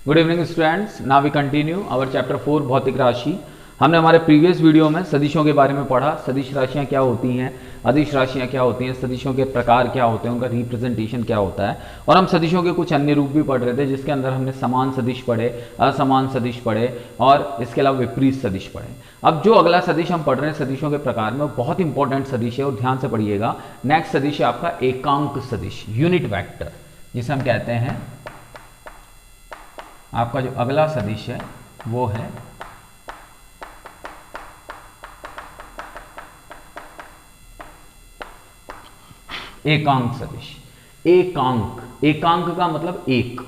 Good evening students, now we continue our chapter 4 भौतिक राशि। हमने हमारे प्रीवियस वीडियो में सदिशों के बारे में पढ़ा। सदिश राशियां क्या होती हैं, अदिश राशियां क्या होती हैं, सदिशों के प्रकार क्या होते हैं, उनका रिप्रेजेंटेशन क्या होता है। और हम सदिशों के कुछ अन्य रूप भी पढ़ रहे थे, जिसके अंदर हमने समान सदिश पढ़े, असमान सदिश पढ़े और इसके अलावा विपरीत सदिश पढ़े। अब जो अगला सदिश हम पढ़ रहे हैं सदिशों के प्रकार में, बहुत इंपॉर्टेंट सदिश है और ध्यान से पढ़िएगा। नेक्स्ट सदिश है आपका एकांक सदिश, यूनिट वेक्टर, जिसे हम कहते हैं आपका जो अगला सदिश है वो है एकांक सदिश। एकांक, एकांक का मतलब एक,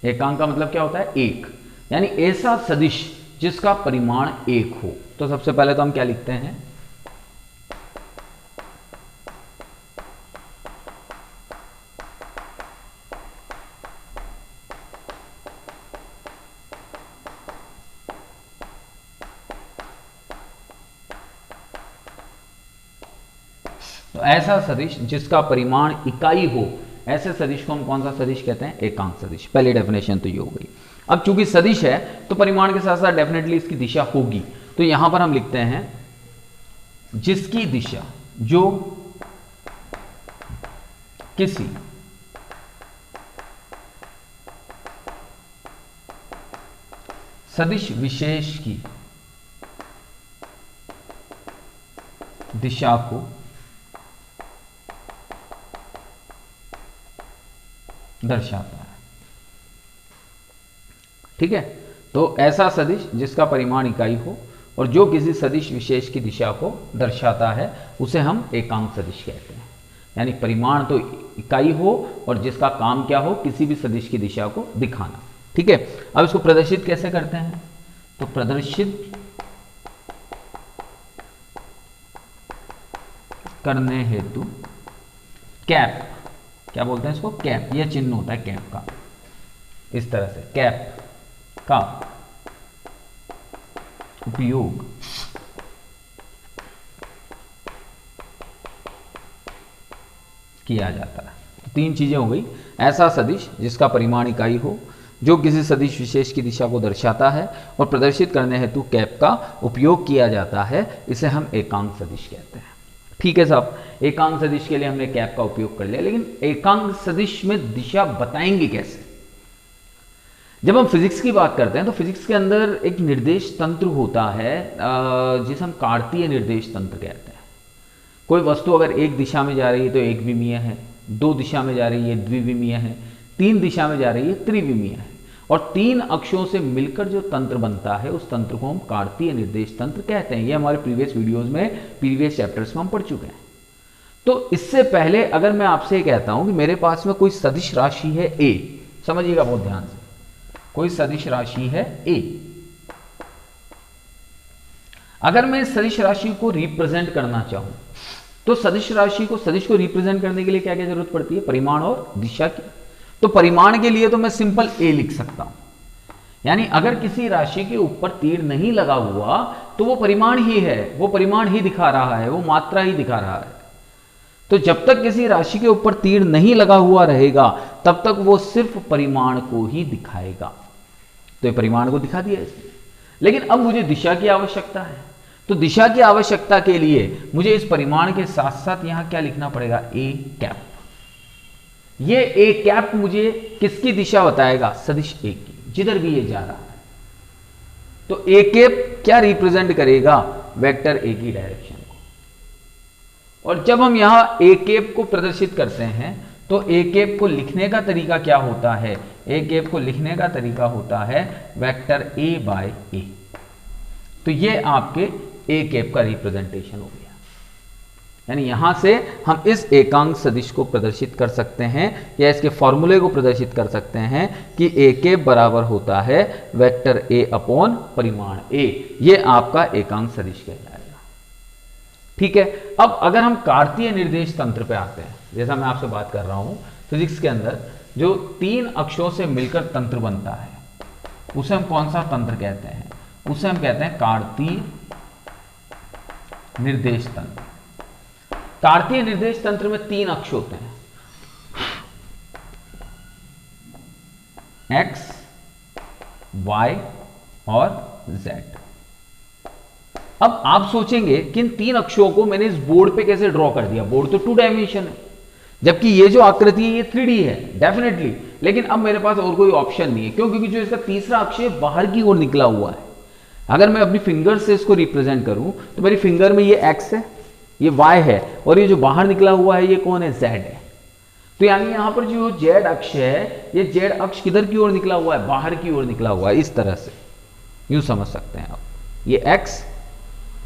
एकांक का मतलब क्या होता है? एक, यानी ऐसा सदिश जिसका परिमाण एक हो। तो सबसे पहले तो हम क्या लिखते हैं? तो ऐसा सदिश जिसका परिमाण इकाई हो, ऐसे सदिश को हम कौन सा सदिश कहते हैं? एकांक सदिश। पहली डेफिनेशन तो ये हो गई। अब चूंकि सदिश है तो परिमाण के साथ साथ डेफिनेटली इसकी दिशा होगी। तो यहां पर हम लिखते हैं जिसकी दिशा, जो किसी सदिश विशेष की दिशा को दर्शाता है। ठीक है, तो ऐसा सदिश जिसका परिमाण इकाई हो और जो किसी सदिश विशेष की दिशा को दर्शाता है उसे हम एकांक सदिश कहते हैं। यानी परिमाण तो इकाई हो और जिसका काम क्या हो? किसी भी सदिश की दिशा को दिखाना। ठीक है, अब इसको प्रदर्शित कैसे करते हैं? तो प्रदर्शित करने हेतु कैप, क्या बोलते हैं इसको? कैप, यह चिन्ह होता है कैप का। इस तरह से कैप का उपयोग किया जाता है। तो तीन चीजें हो गई। ऐसा सदिश जिसका परिमाण इकाई हो, जो किसी सदिश विशेष की दिशा को दर्शाता है और प्रदर्शित करने हेतु कैप का उपयोग किया जाता है, इसे हम एकांक सदिश कहते हैं। ठीक है साहब, एकांक सदिश के लिए हमने कैप का उपयोग कर लिया, लेकिन एकांक सदिश में दिशा बताएंगे कैसे? जब हम फिजिक्स की बात करते हैं तो फिजिक्स के अंदर एक निर्देश तंत्र होता है जिसे हम कार्तीय निर्देश तंत्र कहते हैं। कोई वस्तु अगर एक दिशा में जा रही है तो एक विमीय है, दो दिशा में जा रही है द्विविमीय है, तीन दिशा में जा रही है त्रिविमीय है, और तीन अक्षों से मिलकर जो तंत्र बनता है उस तंत्र को हम कार्तीय निर्देश तंत्र कहते हैं। ये हमारे प्रीवियस वीडियोस में, प्रीवियस चैप्टर्स में हम पढ़ चुके हैं। तो इससे पहले अगर मैं आपसे ये कहता हूं कि मेरे पास में कोई सदिश राशि है ए, समझिएगा बहुत ध्यान से, कोई सदिश राशि है ए। अगर मैं इस सदिश राशि को रिप्रेजेंट करना चाहूं तो सदिश राशि को, सदिश को रिप्रेजेंट करने के लिए क्या क्या जरूरत पड़ती है? परिमाण और दिशा की। तो परिमाण के लिए तो मैं सिंपल ए लिख सकता हूं, यानी अगर किसी राशि के ऊपर तीर नहीं लगा हुआ तो वो परिमाण ही है, वो परिमाण ही दिखा रहा है, वो मात्रा ही दिखा रहा है। तो जब तक किसी राशि के ऊपर तीर नहीं लगा हुआ रहेगा तब तक वो सिर्फ परिमाण को ही दिखाएगा। तो ये परिमाण को दिखा दिया इसने। लेकिन अब मुझे दिशा की आवश्यकता है, तो दिशा की आवश्यकता के लिए मुझे इस परिमाण के साथ साथ यहां क्या लिखना पड़ेगा? A cap. ये ए कैप मुझे किसकी दिशा बताएगा? सदिश ए की, जिधर भी ये जा रहा है। तो ए कैप क्या रिप्रेजेंट करेगा? वेक्टर ए की डायरेक्शन को। और जब हम यहां ए कैप को प्रदर्शित करते हैं तो ए कैप को लिखने का तरीका क्या होता है? ए कैप को लिखने का तरीका होता है वेक्टर ए बाय ए। तो ये आपके ए कैप का रिप्रेजेंटेशन हो गया। यानी यहां से हम इस एकांक सदिश को प्रदर्शित कर सकते हैं या इसके फॉर्मूले को प्रदर्शित कर सकते हैं कि ए कैप बराबर होता है वेक्टर ए अपॉन परिमाण ए। ये आपका एकांक सदिश कहलाएगा। ठीक है, अब अगर हम कार्तीय निर्देश तंत्र पे आते हैं, जैसा मैं आपसे बात कर रहा हूं, फिजिक्स के अंदर जो तीन अक्षों से मिलकर तंत्र बनता है उसे हम कौन सा तंत्र कहते हैं? उसे हम कहते हैं कार्तीय निर्देश तंत्र। कार्तीय निर्देश तंत्र में तीन अक्ष होते हैं, एक्स, y और z। अब आप सोचेंगे कि इन 3 अक्षों को मैंने इस बोर्ड पे कैसे ड्रॉ कर दिया, बोर्ड तो 2 डायमेंशन है, जबकि ये जो आकृति है ये 3D है डेफिनेटली, लेकिन अब मेरे पास और कोई ऑप्शन नहीं है। क्यों? क्योंकि जो इसका तीसरा अक्ष है बाहर की ओर निकला हुआ है। अगर मैं अपनी फिंगर से इसको रिप्रेजेंट करूं तो मेरी फिंगर में ये x है, ये y है, और ये जो बाहर निकला हुआ है ये कौन है? z है। तो यानी यहां पर जो z अक्ष है, ये z अक्ष किधर की ओर निकला हुआ है? बाहर की ओर निकला हुआ है। इस तरह से यूं समझ सकते हैं आप, ये x,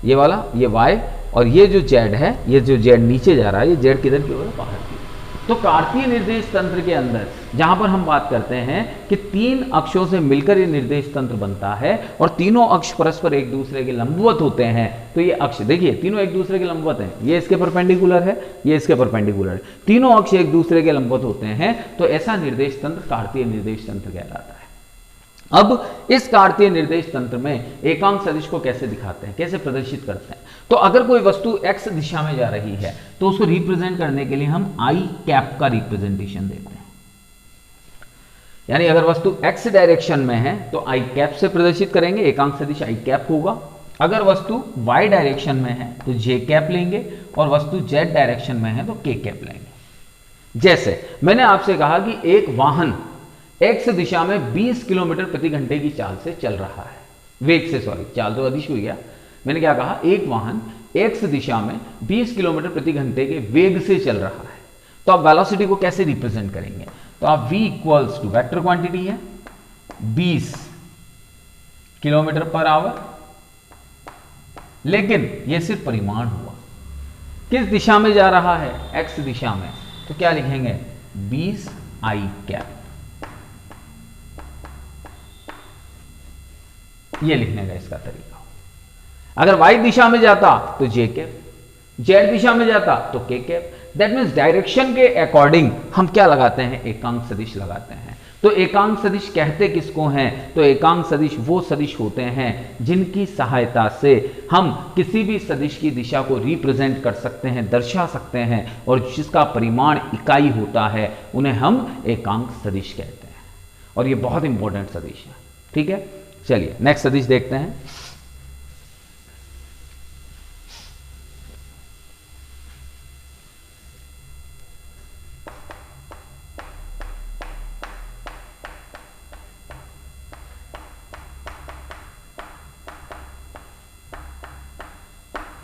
ये वाला, ये y, और ये जो z है, ये जो z नीचे जा रहा है, ये z किधर की ओर है? बाहर की ओर। तो कार्तीय निर्देश तंत्र के अंदर जहां पर हम बात करते हैं कि 3 अक्षों से मिलकर ये निर्देश तंत्र बनता है और तीनों अक्ष परस्पर एक दूसरे के लंबवत होते हैं, तो ये अक्ष देखिए तीनों एक दूसरे के लंबवत हैं, ये इसके परपेंडिकुलर है, ये इसके परपेंडिकुलर है, तीनों अक्ष एक दूसरे के लंबवत होते हैं, तो ऐसा निर्देश तंत्र कार्तीय निर्देश तंत्र कहलाता है। अब इस कार्तीय निर्देश तंत्र में एकांक सदिश को कैसे दिखाते हैं, कैसे प्रदर्शित करते हैं? तो अगर कोई वस्तु x दिशा में जा रही है तो उसको रिप्रेजेंट करने के लिए हम i कैप का रिप्रेजेंटेशन देते हैं। यानी अगर वस्तु x डायरेक्शन में है तो i कैप से प्रदर्शित करेंगे, एकांक सदिश i कैप होगा। अगर वस्तु y डायरेक्शन में है तो j कैप लेंगे, और वस्तु z डायरेक्शन में है तो k कैप लेंगे। जैसे मैंने आपसे कहा कि एक वाहन x दिशा में 20 किलोमीटर प्रति घंटे की चाल से चल रहा है, वेग से, सॉरी चाल तो अदिश हो गया, मैंने क्या कहा, एक वाहन x दिशा में 20 किलोमीटर प्रति घंटे के वेग से चल रहा है। तो आप वेलोसिटी को कैसे रिप्रेजेंट करेंगे? तो आप v equals to vector quantity है 20 किलोमीटर पर आवर, लेकिन यह सिर्फ परिमाण हुआ, किस दिशा में जा रहा है? x दिशा में, तो क्या लिखेंगे? 20 i कैप, ये लिखने का इसका तरीका। अगर y दिशा में जाता तो j कैप, z दिशा में जाता तो k cap. That means direction के अकॉर्डिंग हम क्या लगाते हैं? एकांक सदिश लगाते हैं। तो एकांक सदिश कहते किसको हैं? तो एकांक सदिश वो सदिश होते हैं जिनकी सहायता से हम किसी भी सदिश की दिशा को रिप्रेजेंट कर सकते हैं, दर्शा सकते हैं, और जिसका परिमाण इकाई होता है उन्हें हम एकांक सदिश कहते हैं। और ये बहुत इंपॉर्टेंट सदिश है, ठीक है। चलिए नेक्स्ट सदिश देखते हैं।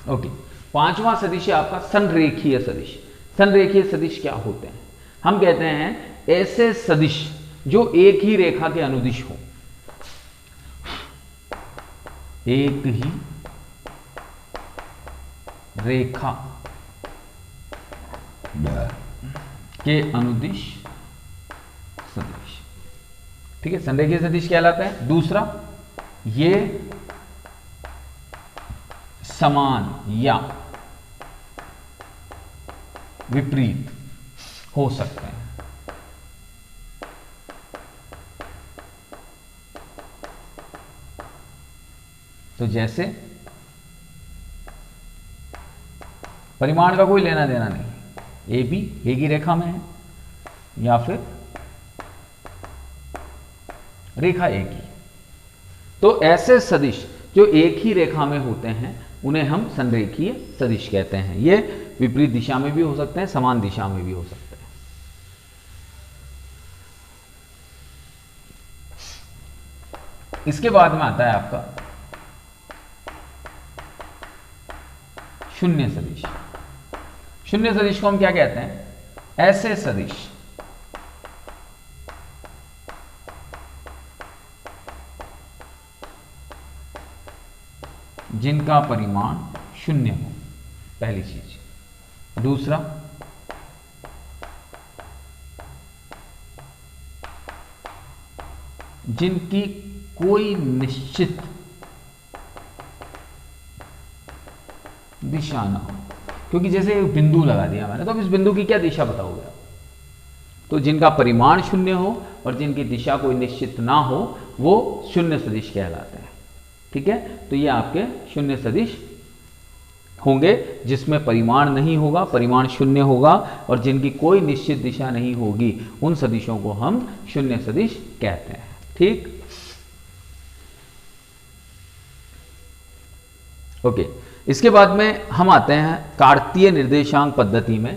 ओके, पांचवा सदिश है आपका संरेखीय सदिश। संरेखीय सदिश क्या होते हैं? हम कहते हैं ऐसे सदिश जो एक ही रेखा के अनुदिश हो, एक ही रेखा के अनुदिश सदिश, ठीक है, संरेखीय सदिश कहलाता है। दूसरा, ये समान या विपरीत हो सकते हैं। तो जैसे परिमाण का कोई लेना देना नहीं, ए बी एक ही रेखा में है, या फिर रेखा एक ही। तो ऐसे सदिश जो एक ही रेखा में होते हैं उन्हें हम संरेखीय सदिश कहते हैं। ये विपरीत दिशा में भी हो सकते हैं, समान दिशा में भी हो सकते हैं। इसके बाद में आता है आपका शून्य सदिश। शून्य सदिश को हम क्या कहते हैं? ऐसे सदिश जिनका परिमाण शून्य हो, पहली चीज। दूसरा, जिनकी कोई निश्चित दिशा ना हो, क्योंकि जैसे एक बिंदु लगा दिया मैंने, तो अब इस बिंदु की क्या दिशा बताओगे आप? तो जिनका परिमाण शून्य हो और जिनकी दिशा कोई निश्चित ना हो वो शून्य सदिश कहलाते हैं, ठीक है। तो ये आपके शून्य सदिश होंगे जिसमें परिमाण नहीं होगा, परिमाण शून्य होगा, और जिनकी कोई निश्चित दिशा नहीं होगी, उन सदिशों को हम शून्य सदिश कहते हैं, ठीक। ओके, इसके बाद में हम आते हैं कार्तीय निर्देशांक पद्धति में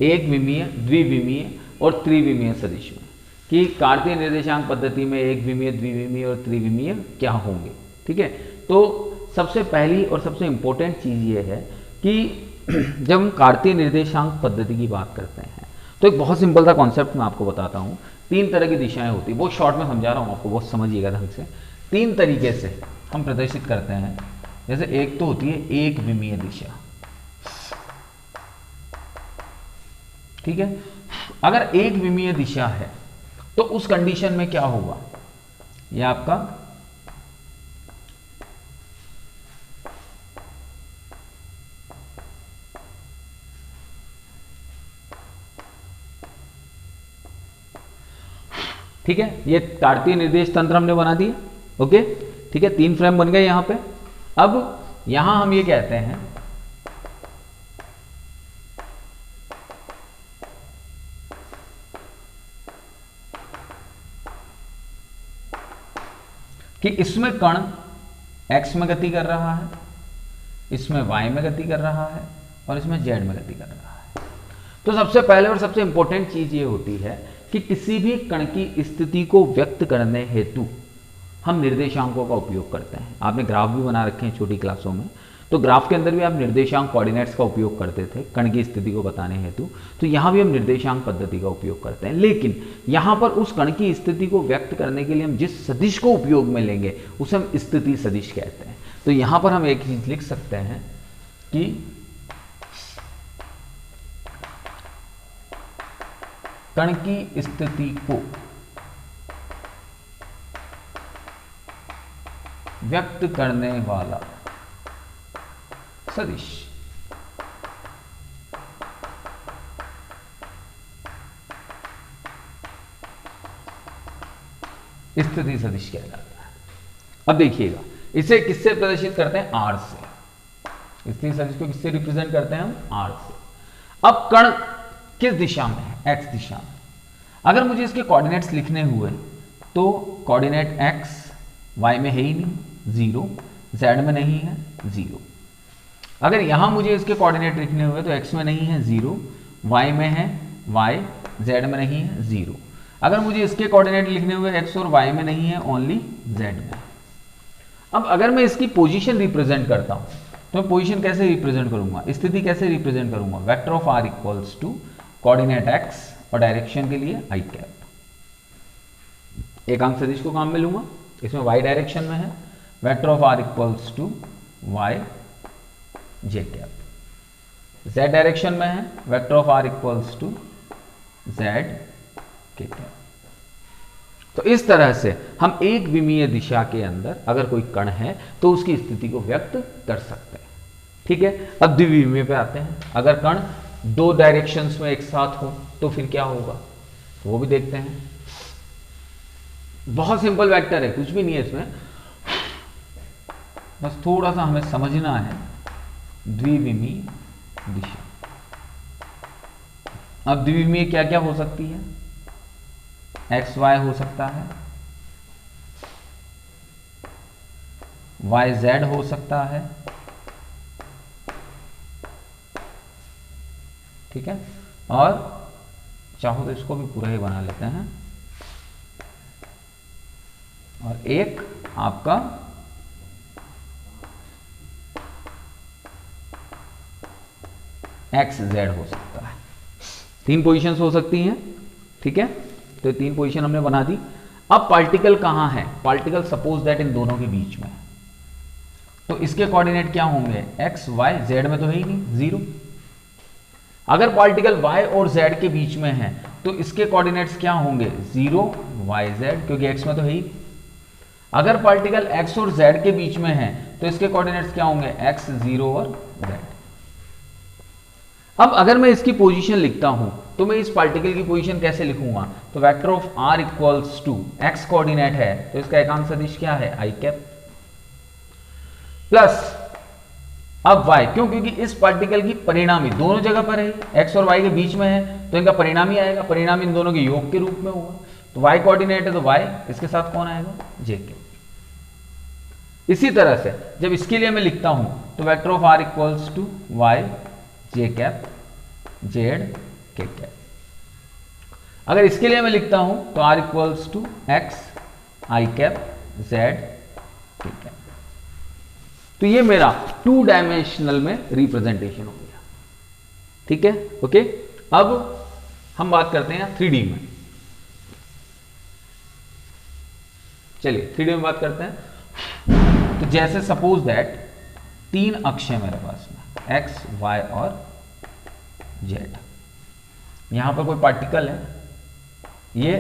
एक विमीय, द्विविमीय और त्रिविमीय सदिश में, कि कार्तीय निर्देशांक पद्धति में एक विमीय, द्विविमीय और त्रिविमीय क्या होंगे। ठीक है, तो सबसे पहली और सबसे इंपॉर्टेंट चीज़ ये है कि जब हम कार्तीय निर्देशांक पद्धति की बात करते हैं तो एक बहुत सिंपल सा कॉन्सेप्ट मैं आपको बताता हूँ। 3 तरह की दिशाएं होती है, बहुत शॉर्ट में समझा रहा हूँ आपको, बहुत समझिएगा ढंग से। 3 तरीके से हम प्रदर्शित करते हैं। जैसे एक तो होती है एक विमीय दिशा। ठीक है, अगर एक विमीय दिशा है तो उस कंडीशन में क्या होगा, यह आपका ठीक है, ये कार्तीय निर्देश तंत्र हमने बना दिया। ओके, ठीक है, 3 फ्रेम बन गए यहां पे। अब यहां हम ये कहते हैं कि इसमें कण x में गति कर रहा है, इसमें y में गति कर रहा है और इसमें z में गति कर रहा है। तो सबसे पहले और सबसे इंपॉर्टेंट चीज ये होती है कि किसी भी कण की स्थिति को व्यक्त करने हेतु हम निर्देशांकों का उपयोग करते हैं। आपने ग्राफ भी बना रखे हैं छोटी क्लासों में, तो ग्राफ के अंदर भी आप निर्देशांक कोऑर्डिनेट्स का उपयोग करते थे कण की स्थिति को बताने हेतु। तो यहाँ भी हम निर्देशांक पद्धति का उपयोग करते हैं, लेकिन यहाँ पर उस कण की स्थिति को व्यक्त करने के लिए हम जिस सदिश को उपयोग में लेंगे उसे हम स्थिति सदिश कहते हैं। तो यहाँ पर हम एक चीज लिख सकते हैं कि कण की स्थिति को व्यक्त करने वाला सदिश स्थिति सदिश कहलाता है। अब देखिएगा, इसे किससे प्रदर्शित करते हैं, आर से। स्थिति सदिश को किससे रिप्रेजेंट करते हैं हम, आर से। अब कण किस दिशा में है, एक्स दिशा में। अगर मुझे इसके कोऑर्डिनेट्स लिखने हुए तो कोऑर्डिनेट एक्स वाई में है ही नहीं, 0, जेड में नहीं है, 0। अगर यहां मुझे इसके कोऑर्डिनेट लिखने हुए तो एक्स में नहीं है, 0, वाई में है, वाई, जेड में नहीं है, 0। अगर मुझे इसके कोऑर्डिनेट लिखने हुए एक्स और वाई में नहीं है, ओनली जेड में। अब अगर मैं इसकी पोजीशन रिप्रेजेंट करता हूं तो मैं पोजीशन कैसे रिप्रेजेंट करूंगा, स्थिति कैसे रिप्रेजेंट करूंगा, vector of R equals to coordinate X और डायरेक्शन के लिए आई कैप। एक अंक सदिश को काम में लूंगा, इसमें y डायरेक्शन में है, vector of r equals to y j cap. z direction में है, vector of r equals to z k cap. तो इस तरह से हम एक विमीय दिशा के अंदर अगर कोई कण है तो उसकी स्थिति को व्यक्त कर सकते हैं। ठीक है, अब द्विविमीय पे आते हैं। अगर कण 2 डायरेक्शंस में एक साथ हो तो फिर क्या होगा, तो वो भी देखते हैं। बहुत सिंपल वेक्टर है, कुछ भी नहीं है इसमें, बस थोड़ा सा हमें समझना है द्विविमीय दिशा। अब द्विविमीय क्या क्या हो सकती है, एक्स वाई हो सकता है, वाई जेड हो सकता है। ठीक है, और चाहो तो इसको भी पूरा ही बना लेते हैं, और एक आपका एक्स जेड हो सकता है। 3 पोजीशंस हो सकती हैं। ठीक है, तो ये 3 पोजीशन हमने बना दी। अब पार्टिकल कहां है, पार्टिकल सपोज दैट इन दोनों के बीच में, तो इसके कोऑर्डिनेट क्या होंगे, एक्स वाई, जेड में तो है ही नहीं, 0। अगर पार्टिकल y और z के बीच में है तो इसके कोऑर्डिनेट्स क्या होंगे, 0 y z, क्योंकि x में तो है ही। अगर पार्टिकल x और z के बीच में है तो इसके कोऑर्डिनेट्स क्या होंगे, x, 0 और z। अब अगर मैं इसकी पोजीशन लिखता हूं तो मैं इस पार्टिकल की पोजीशन कैसे लिखूंगा, तो vector of r equals to x coordinate है तो इसका एकांक सदिश क्या है, i कैप, प्लस अब y, क्यों, क्योंकि इस पार्टिकल की परिणामी दोनों जगह पर है, x और y के बीच में है तो इनका परिणामी आएगा, परिणामी इन दोनों के योग के रूप में होगा। तो y कोऑर्डिनेट है तो y, इसके साथ कौन आएगा, j के। इसी तरह से जब इसके लिए मैं लिखता हूं तो vector of R equals to Y J cap Z K cap. अगर इसके लिए मैं लिखता हूं तो R equals to X I cap Z K cap. तो ये मेरा 2 डायमेंशनल में रिप्रेजेंटेशन हो गया, ठीक है, ओके। अब हम बात करते हैं 3D में। चलिए 3D में बात करते हैं। तो जैसे सपोज दैट 3 अक्ष है मेरे पास में, एक्स वाई और जेड। यहां पर कोई पार्टिकल है, ये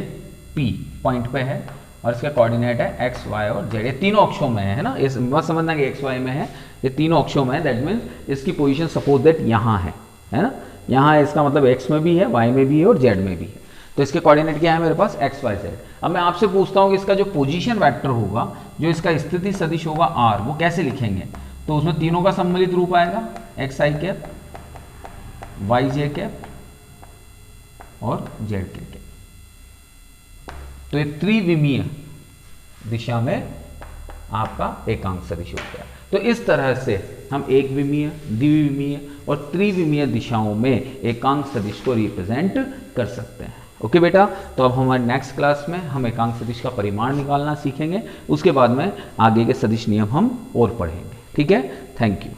P पॉइंट पे है और इसका कोऑर्डिनेट है एक्स वाई और जेड। ये तीनों अक्षों में है ना, इस मत समझना कि एक्स वाई में है, ये तीनों अक्षों में है। दैट मीन्स इसकी पोजीशन सपोज दैट यहाँ है ना, यहाँ है, इसका मतलब एक्स में भी है, वाई में भी है और जेड में भी है। तो इसके कोऑर्डिनेट क्या है मेरे पास, एक्स वाई जेड। अब मैं आपसे पूछता हूँ कि इसका जो पोजीशन वेक्टर होगा, जो इसका स्थिति सदिश होगा आर, वो कैसे लिखेंगे। तो उसमें तीनों का सम्मिलित रूप आएगा, x I cap Y J cap और जेड के कैप। तो ये त्रिविमीय दिशा में आपका एकांक सदिश हो गया। तो इस तरह से हम एक विमीय, द्विविमीय और त्रिविमीय दिशाओं में एकांक सदिश को रिप्रेजेंट कर सकते हैं। ओके बेटा, तो अब हमारे नेक्स्ट क्लास में हम एकांक सदिश का परिमाण निकालना सीखेंगे। उसके बाद में आगे के सदिश नियम हम और पढ़ेंगे। ठीक है, थैंक यू।